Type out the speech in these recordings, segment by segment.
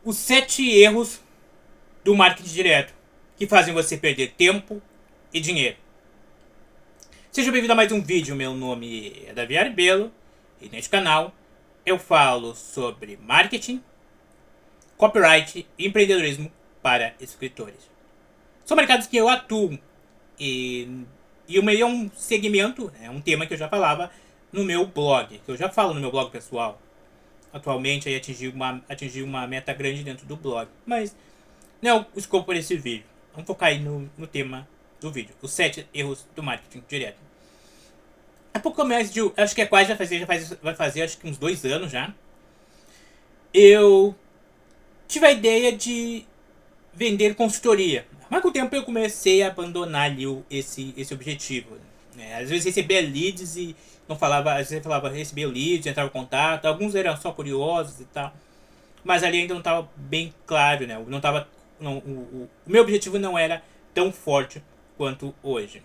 Os 7 erros do marketing direto que fazem você perder tempo e dinheiro. Seja bem-vindo a mais um vídeo. Meu nome é Davi Arbelo e neste canal eu falo sobre marketing, copyright e empreendedorismo para escritores. São mercados que eu atuo e o meio é um segmento, é um tema que eu já falava no meu blog, que eu já falo no meu blog pessoal. Atualmente aí atingi uma meta grande dentro do blog, mas não é o escopo desse vídeo. Vamos focar aí no tema do vídeo, os 7 erros do marketing direto. Há pouco mais de, acho que é quase, vai fazer acho que uns 2 anos já, eu tive a ideia de vender consultoria. Mas com o tempo eu comecei a abandonar ali esse objetivo. Às vezes recebia leads e não falava, às vezes falava recebia leads, entrava em contato, alguns eram só curiosos e tal. Mas ali ainda não estava bem claro, né? Não tava, não, o meu objetivo não era tão forte quanto hoje.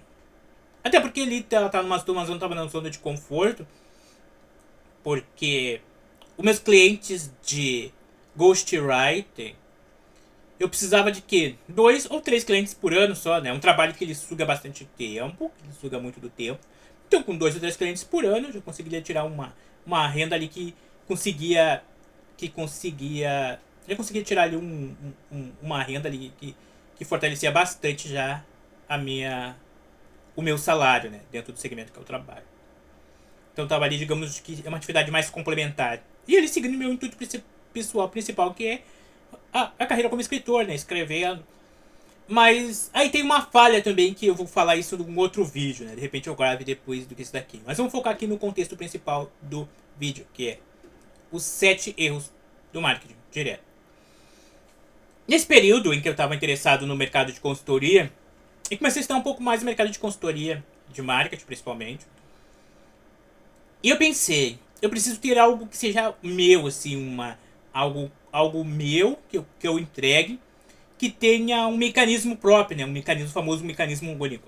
Até porque ali ela tá numa zona, tava numa zona de conforto, porque os meus clientes de ghostwriting, eu precisava de quê? 2 ou 3 clientes por ano só, né? Um trabalho que ele suga bastante tempo, ele suga muito do tempo. Então, com 2 ou 3 clientes por ano, eu já conseguiria tirar uma renda ali que conseguia. Já conseguia tirar ali uma renda ali que fortalecia bastante já o meu salário, né? Dentro do segmento que eu trabalho. Então, tava ali, digamos que é uma atividade mais complementar. E ele seguindo meu intuito pessoal principal, que é a carreira como escritor, né? Escrevendo. Mas aí tem uma falha também, que eu vou falar isso num outro vídeo, né? De repente eu grave depois do que isso daqui. Mas vamos focar aqui no contexto principal do vídeo, que é os 7 erros do marketing direto. Nesse período em que eu estava interessado no mercado de consultoria, e comecei a estudar um pouco mais no mercado de consultoria, de marketing principalmente, e eu pensei, eu preciso ter algo que seja meu, assim, algo meu que eu entregue, que tenha um mecanismo próprio, né? Um mecanismo famoso, um mecanismo único.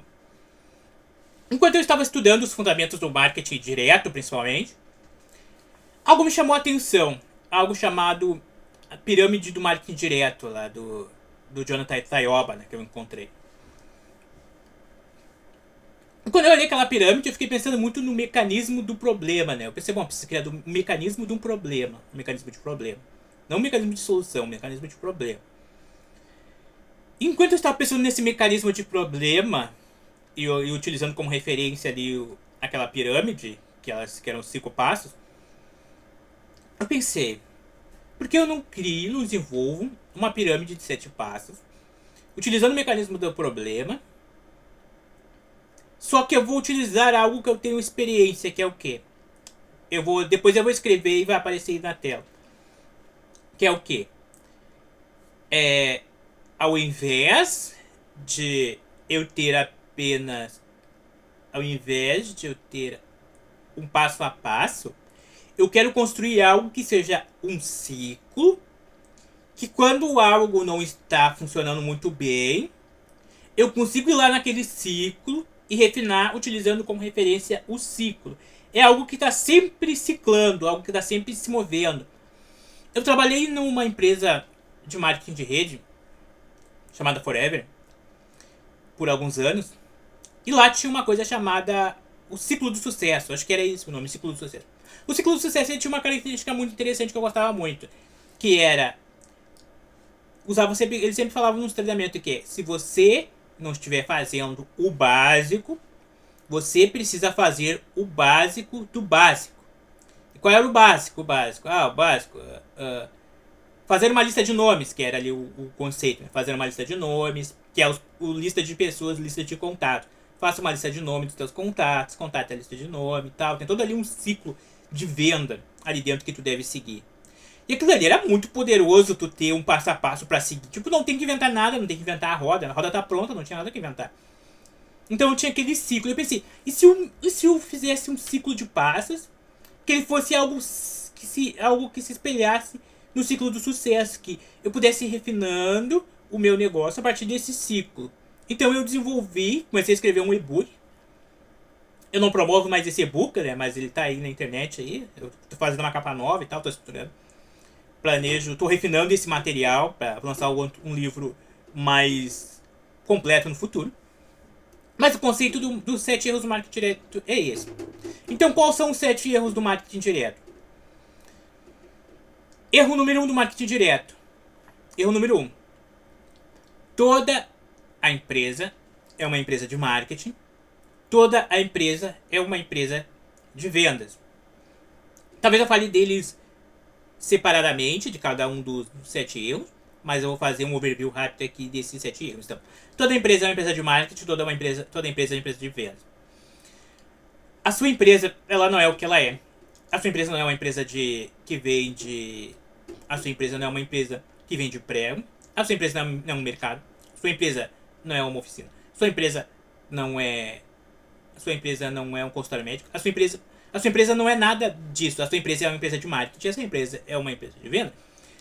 Enquanto eu estava estudando os fundamentos do marketing direto, principalmente, algo me chamou a atenção. Algo chamado a pirâmide do marketing direto, lá do Jonathan Tayoba, né? Que eu encontrei. Quando eu olhei aquela pirâmide, eu fiquei pensando muito no mecanismo do problema, né? Eu pensei, bom, preciso criar um mecanismo de um problema. Um mecanismo de problema. Não um mecanismo de solução, um mecanismo de problema. Enquanto eu estava pensando nesse mecanismo de problema, e utilizando como referência ali aquela pirâmide, que eram 5 passos, eu pensei, por que eu não crio, não desenvolvo uma pirâmide de 7 passos, utilizando o mecanismo do problema, só que eu vou utilizar algo que eu tenho experiência, que é o quê? Depois eu vou escrever e vai aparecer aí na tela. Que é o quê? Ao invés de eu ter apenas... Ao invés de eu ter um passo a passo, eu quero construir algo que seja um ciclo, que quando algo não está funcionando muito bem, eu consigo ir lá naquele ciclo e refinar utilizando como referência o ciclo. É algo que está sempre ciclando, algo que está sempre se movendo. Eu trabalhei numa empresa de marketing de rede, chamada Forever, por alguns anos, e lá tinha uma coisa chamada o ciclo do sucesso. Acho que era isso o nome, ciclo do sucesso. O ciclo do sucesso ele tinha uma característica muito interessante que eu gostava muito, que era... Ele sempre falava nos treinamentos que se você não estiver fazendo o básico, você precisa fazer o básico do básico. E qual era o básico? O básico... fazer uma lista de nomes, que era ali o conceito. Né? Fazer uma lista de nomes, que é o lista de pessoas, lista de contatos. Faça uma lista de nomes dos teus contatos, contate a lista de nome e tal. Tem todo ali um ciclo de venda ali dentro que tu deve seguir. E aquilo ali era muito poderoso, tu ter um passo a passo pra seguir. Tipo, não tem que inventar nada, não tem que inventar a roda tá pronta, não tinha nada que inventar. Então eu tinha aquele ciclo. Eu pensei, e se eu fizesse um ciclo de passos, que ele fosse algo que se espelhasse no ciclo do sucesso, que eu pudesse ir refinando o meu negócio a partir desse ciclo. Então eu comecei a escrever um e-book. Eu não promovo mais esse e-book, né? Mas ele tá aí na internet aí. Eu tô fazendo uma capa nova e tal, tô estruturando. Tô refinando esse material para lançar um livro mais completo no futuro. Mas o conceito dos 7 erros do marketing direto é esse. Então, quais são os 7 erros do marketing direto? Erro número 1 do marketing direto. Erro número 1. Toda a empresa é uma empresa de marketing. Toda a empresa é uma empresa de vendas. Talvez eu fale deles separadamente, de cada um dos 7 erros, mas eu vou fazer um overview rápido aqui desses 7 erros. Então, toda empresa é uma empresa de marketing, toda empresa é uma empresa de vendas. A sua empresa, ela não é o que ela é. A sua empresa não é uma empresa que vende... A sua empresa não é uma empresa que vende prego. A sua empresa não é um mercado. A sua empresa não é uma oficina. A sua empresa não é um consultório médico. A sua empresa não é nada disso. A sua empresa é uma empresa de marketing. A sua empresa é uma empresa de venda.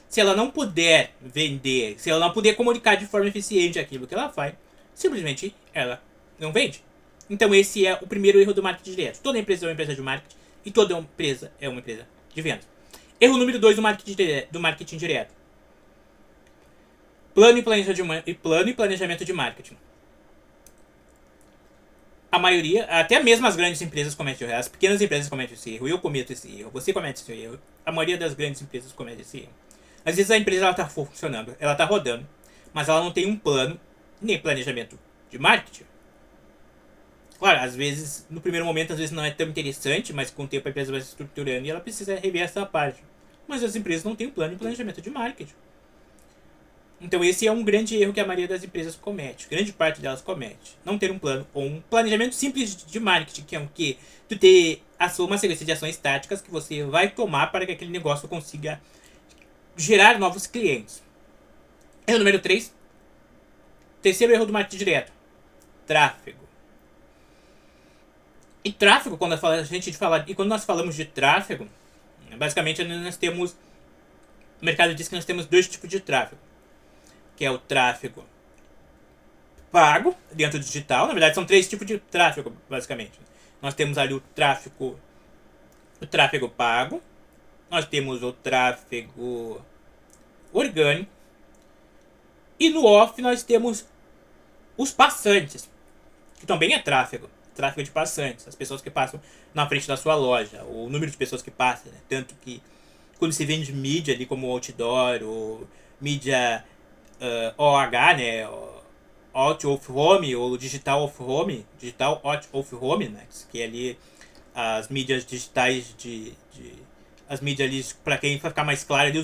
Se ela não puder vender, se ela não puder comunicar de forma eficiente aquilo que ela faz, simplesmente ela não vende. Então esse é o primeiro erro do marketing direto. Toda empresa é uma empresa de marketing e toda empresa é uma empresa de vendas. Erro número 2 do marketing direto. Plano e planejamento de marketing. A maioria, até mesmo as grandes empresas cometem erro. As pequenas empresas cometem esse erro. Eu cometo esse erro. Você comete esse erro. A maioria das grandes empresas comete esse erro. Às vezes a empresa está funcionando, ela está rodando, mas ela não tem um plano nem planejamento de marketing. Claro, às vezes, no primeiro momento, às vezes não é tão interessante, mas com o tempo a empresa vai se estruturando e ela precisa rever essa parte. Mas as empresas não têm um plano de planejamento de marketing. Então esse é um grande erro que a maioria das empresas comete. Grande parte delas comete. Não ter um plano ou um planejamento simples de marketing, que é o que? Tu ter uma sequência de ações táticas que você vai tomar para que aquele negócio consiga gerar novos clientes. Erro número 3. Terceiro erro do marketing direto. Tráfego. E tráfego, quando nós falamos de tráfego, basicamente nós temos... O mercado diz que nós temos 2 tipos de tráfego. Que é o tráfego pago, dentro do digital. Na verdade, são 3 tipos de tráfego, basicamente. Nós temos ali o tráfego pago. Nós temos o tráfego orgânico. E no off nós temos os passantes, que também é tráfego. Tráfego de passantes, as pessoas que passam na frente da sua loja, o número de pessoas que passam, né? Tanto que quando se vende mídia ali como outdoor, ou mídia OH, né? Out of home, ou digital of home, digital out of home, né? Que é ali as mídias digitais as mídias ali, pra quem ficar mais claro ali,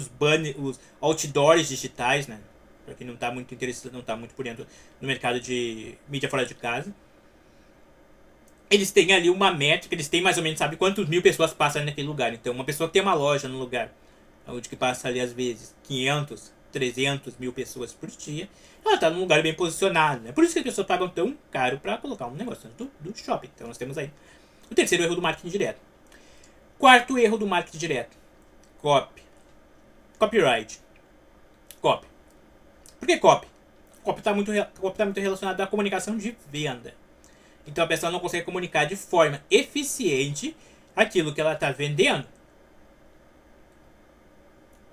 os outdoors digitais, né? Pra quem não tá muito interessado, não tá muito por dentro no mercado de mídia fora de casa. Eles têm ali uma métrica, eles têm mais ou menos, sabe quantos mil pessoas passam naquele lugar. Então uma pessoa que tem uma loja no lugar, onde que passa ali às vezes 500, 300 mil pessoas por dia, ela tá num lugar bem posicionado, né? Por isso que as pessoas pagam tão caro pra colocar um negócio do shopping. Então nós temos aí o terceiro erro do marketing direto. Quarto erro do marketing direto. Copyright. Copy. Por que copy? Copy tá muito relacionado à comunicação de venda. Então a pessoa não consegue comunicar de forma eficiente aquilo que ela está vendendo.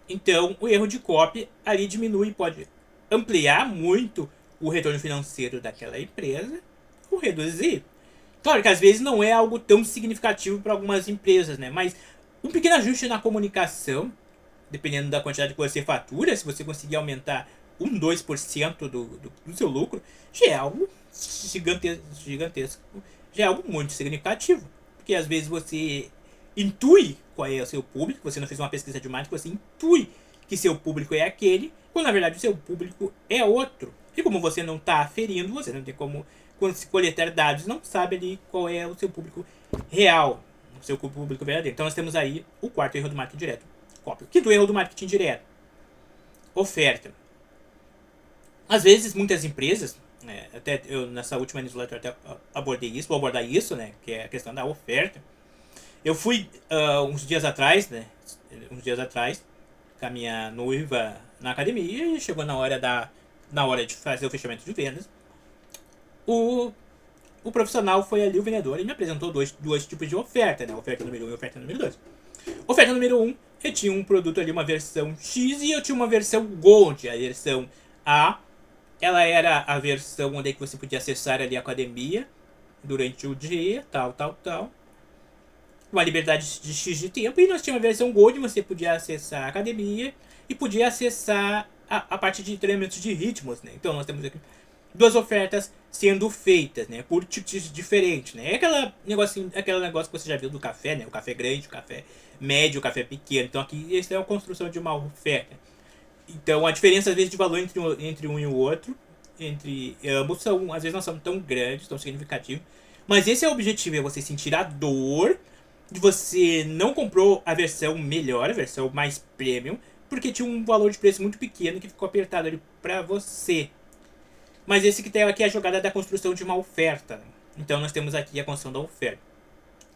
Então o erro de copy ali diminui, pode ampliar muito o retorno financeiro daquela empresa ou reduzir. Claro que às vezes não é algo tão significativo para algumas empresas, né? Mas um pequeno ajuste na comunicação, dependendo da quantidade que você fatura, se você conseguir aumentar 2% do seu lucro, já é algo gigantesco, já é algo muito significativo. Porque às vezes você intui qual é o seu público, você não fez uma pesquisa de marketing, você intui que seu público é aquele, quando na verdade o seu público é outro. E como você não está aferindo, você não tem como coletar dados, não sabe ali qual é o seu público real, o seu público verdadeiro. Então nós temos aí o quarto erro do marketing direto. O quinto erro do marketing direto. Oferta. Às vezes, muitas empresas, até eu nessa última newsletter até abordei isso, vou abordar isso, né, que é a questão da oferta. Eu fui uns dias atrás com a minha noiva na academia e chegou na hora de fazer o fechamento de vendas. O profissional foi ali, o vendedor, e me apresentou dois tipos de oferta, né? Oferta número 1 e oferta número 2. Oferta número 1 eu tinha um produto ali, uma versão X, e eu tinha uma versão Gold. A versão A, ela era a versão onde é que você podia acessar ali a academia durante o dia, tal. Uma liberdade de X de tempo. E nós tínhamos a versão Gold, você podia acessar a academia e podia acessar a parte de treinamentos de ritmos, né? Então nós temos aqui duas ofertas sendo feitas, né? Por tickets diferentes, né? É aquele negócio que você já viu do café, né? O café grande, o café médio, o café pequeno. Então aqui essa é a construção de uma oferta. Então a diferença às vezes de valor entre um e o outro, entre ambos, às vezes não são tão grandes, tão significativos. Mas esse é o objetivo, é você sentir a dor de você não comprou a versão melhor, a versão mais premium, porque tinha um valor de preço muito pequeno que ficou apertado ali pra você. Mas esse que tem aqui é a jogada da construção de uma oferta. Então nós temos aqui a construção da oferta.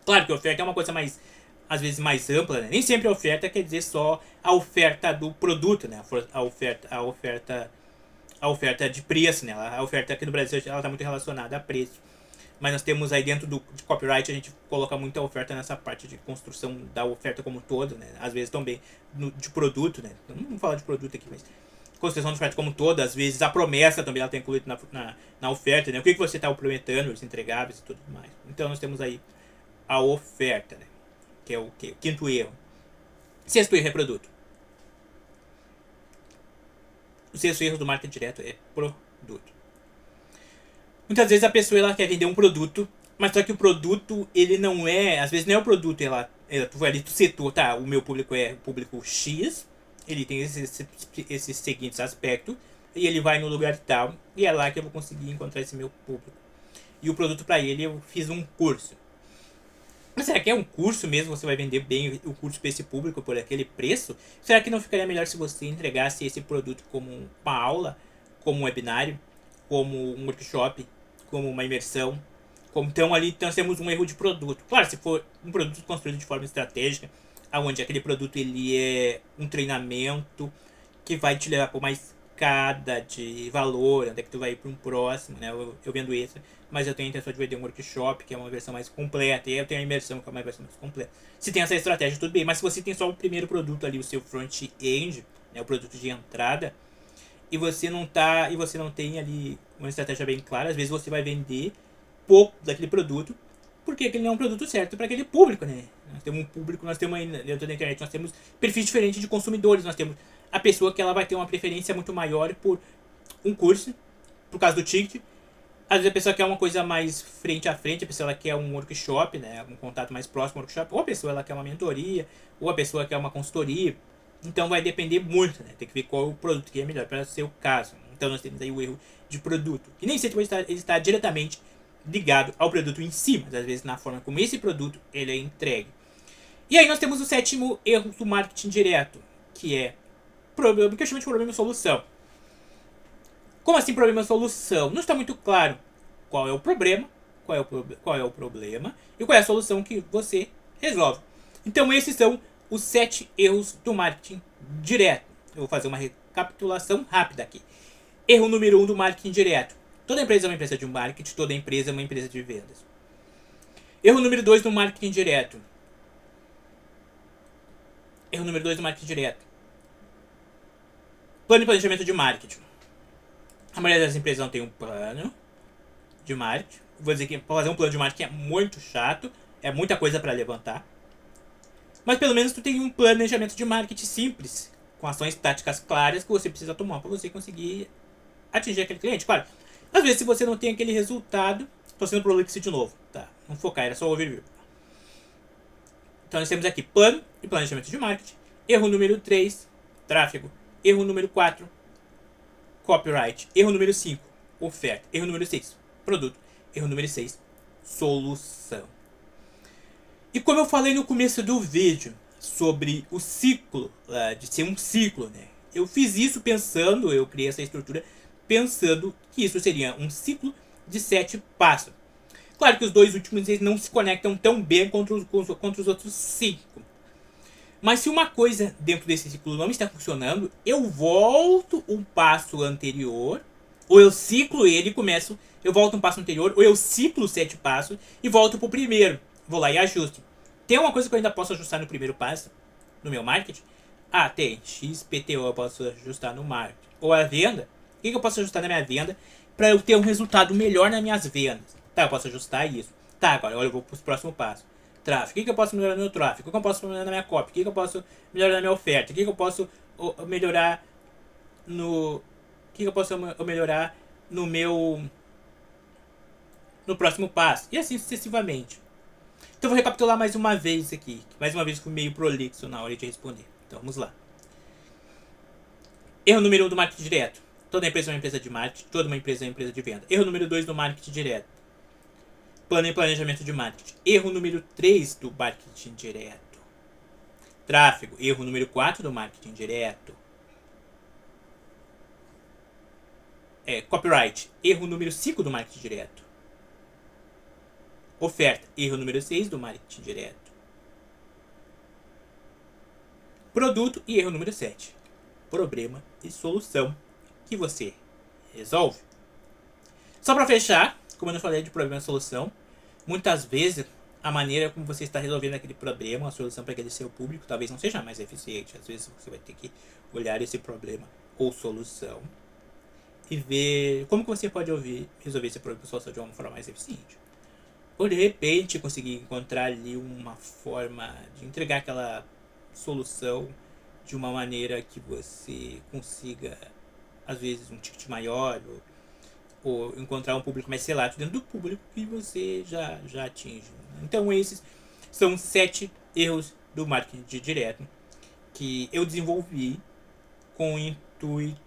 Claro que a oferta é uma coisa mais, às vezes, mais ampla, né? Nem sempre a oferta quer dizer só a oferta do produto, né? A oferta de preço, né? A oferta aqui no Brasil ela está muito relacionada a preço. Mas nós temos aí dentro de copyright, a gente coloca muita oferta nessa parte de construção da oferta como um todo, né? Às vezes também de produto, né? Não vamos falar de produto aqui, mas construção da oferta como um todo, às vezes a promessa também ela está incluída na oferta, né? O que você está prometendo, os entregáveis e tudo mais. Então nós temos aí a oferta, né? Que é o quinto erro. Sexto erro é produto. O sexto erro do marketing direto é produto. Muitas vezes a pessoa ela quer vender um produto, mas só que o produto, ele não é... Às vezes não é o produto, tu vai ali, tu setor, tá, o meu público é o público X, ele tem esses seguintes aspectos, e ele vai no lugar tal, e é lá que eu vou conseguir encontrar esse meu público. E o produto para ele, eu fiz um curso. Mas será que é um curso mesmo? Você vai vender bem o curso para esse público por aquele preço? Será que não ficaria melhor se você entregasse esse produto como uma aula, como um webinário, como um workshop, como uma imersão? Então ali nós temos um erro de produto. Claro, se for um produto construído de forma estratégica, onde aquele produto ele é um treinamento que vai te levar para uma escada de valor, onde é que tu vai ir para um próximo, né? Eu vendo esse, mas eu tenho a intenção de vender um workshop, que é uma versão mais completa, e eu tenho a imersão, que é uma versão mais completa. Se tem essa estratégia, tudo bem, mas se você tem só o primeiro produto ali, o seu front-end, né, o produto de entrada, e você não tem ali uma estratégia bem clara, às vezes você vai vender pouco daquele produto, porque aquele não é um produto certo para aquele público, né? Nós temos um público, nós temos aí dentro da internet, nós temos perfis diferentes de consumidores, nós temos a pessoa que ela vai ter uma preferência muito maior por um curso, por causa do ticket. Às vezes a pessoa quer uma coisa mais frente a frente, a pessoa ela quer um workshop, né, um contato mais próximo ao workshop, ou a pessoa ela quer uma mentoria, ou a pessoa quer uma consultoria. Então vai depender muito, né? Tem que ver qual o produto que é melhor para o seu caso. Então nós temos aí o erro de produto, que nem sempre ele está diretamente ligado ao produto em si, mas às vezes na forma como esse produto ele é entregue. E aí nós temos o sétimo erro do marketing direto, que é problema, que eu chamo de problema-solução. Como assim problema-solução? Não está muito claro qual é o problema, qual é o problema e qual é a solução que você resolve. Então esses são os 7 erros do marketing direto. Eu vou fazer uma recapitulação rápida aqui. Erro número 1 do marketing direto. Toda empresa é uma empresa de marketing, toda empresa é uma empresa de vendas. Erro número 2 do marketing direto. Erro número 2 do marketing direto. Plano de planejamento de marketing. A maioria das empresas não tem um plano de marketing. Vou dizer que para fazer um plano de marketing é muito chato, é muita coisa para levantar. Mas pelo menos tu tem um planejamento de marketing simples, com ações táticas claras que você precisa tomar para você conseguir atingir aquele cliente. Claro, às vezes se você não tem aquele resultado, estou sendo prolixo de novo, tá? Não focar, era só o overview. Então nós temos aqui plano e planejamento de marketing. Erro número 3, tráfego. Erro número 4, copyright. Erro número 5, oferta. Erro número 6, produto. Erro número 6, solução. E como eu falei no começo do vídeo sobre o ciclo, de ser um ciclo, né? Eu fiz isso pensando, eu criei essa estrutura pensando que isso seria um ciclo de 7 passos. Claro que os dois últimos eles não se conectam tão bem contra os outros 5. Mas se uma coisa dentro desse ciclo não está funcionando, eu volto um passo anterior, ou eu ciclo ele e começo, eu volto um passo anterior, ou eu ciclo 7 passos e volto pro primeiro. Vou lá e ajusto. Tem uma coisa que eu ainda posso ajustar no primeiro passo? no meu marketing? Ah, tem XPTO, eu posso ajustar no marketing. Ou a venda, o que eu posso ajustar na minha venda para eu ter um resultado melhor nas minhas vendas? Tá, eu posso ajustar isso. Tá, agora eu vou para os próximos passos. Tráfego, o que eu posso melhorar no meu tráfego? O que eu posso melhorar na minha copy? O que eu posso melhorar na minha oferta? O que eu posso melhorar no... O que eu posso melhorar no meu... no próximo passo? E assim sucessivamente. Então eu vou recapitular mais uma vez aqui. Mais uma vez fui meio prolixo na hora de responder. Então vamos lá. Erro número 1 do marketing direto. Toda empresa é uma empresa de marketing, toda uma empresa é uma empresa de venda. Erro número 2 do marketing direto. Plano e planejamento de marketing. Erro número 3 do marketing direto. Tráfego. Erro número 4 do marketing direto. Copyright. Erro número 5 do marketing direto. Oferta. Erro número 6 do marketing direto. Produto e erro número 7. Problema e solução que você resolve. Só para fechar, como eu não falei de problema e solução, muitas vezes a maneira como você está resolvendo aquele problema, a solução para aquele seu público, talvez não seja mais eficiente. Às vezes você vai ter que olhar esse problema ou solução e ver como que você pode resolver esse problema ou solução de uma forma mais eficiente. Ou de repente conseguir encontrar ali uma forma de entregar aquela solução de uma maneira que você consiga, às vezes, um ticket maior, ou encontrar um público mais seleto dentro do público que você já atinge. Então esses são 7 erros do marketing direto que eu desenvolvi com o intuito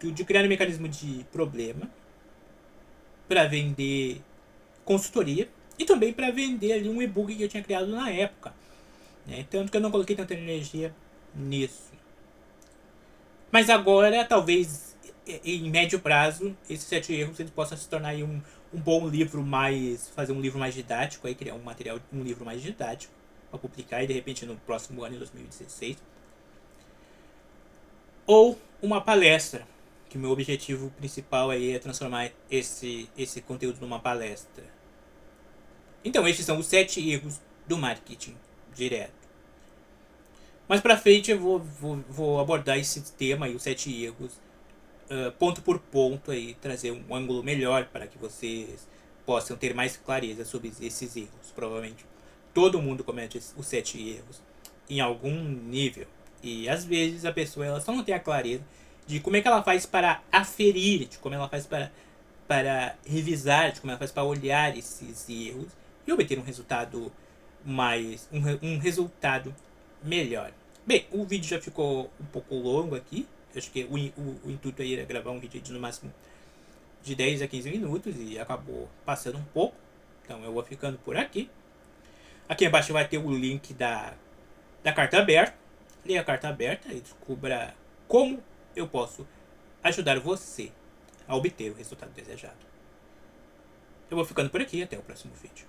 de criar um mecanismo de problema para vender consultoria e também para vender ali um e-book que eu tinha criado na época, né? Tanto que eu não coloquei tanta energia nisso. Mas agora, talvez em médio prazo, esses 7 erros eles possam se tornar aí um bom livro mais... fazer um livro mais didático, aí criar um material, um livro mais didático para publicar e de repente no próximo ano, em 2016. Ou uma palestra, que meu objetivo principal aí é transformar esse conteúdo numa palestra. Então esses são os 7 erros do marketing direto. Mais pra frente eu vou abordar esse tema aí, os 7 erros, ponto por ponto aí, trazer um ângulo melhor para que vocês possam ter mais clareza sobre esses erros. Provavelmente todo mundo comete os 7 erros em algum nível. E às vezes a pessoa ela só não tem a clareza de como é que ela faz para aferir, de como ela faz para revisar, de como ela faz para olhar esses erros e obter um resultado um resultado melhor. Bem, o vídeo já ficou um pouco longo aqui. Eu acho que o intuito aí era gravar um vídeo de no máximo de 10 a 15 minutos e acabou passando um pouco. Então eu vou ficando por aqui. Aqui embaixo vai ter o link da carta aberta. Leia a carta aberta e descubra como eu posso ajudar você a obter o resultado desejado. Eu vou ficando por aqui, até o próximo vídeo.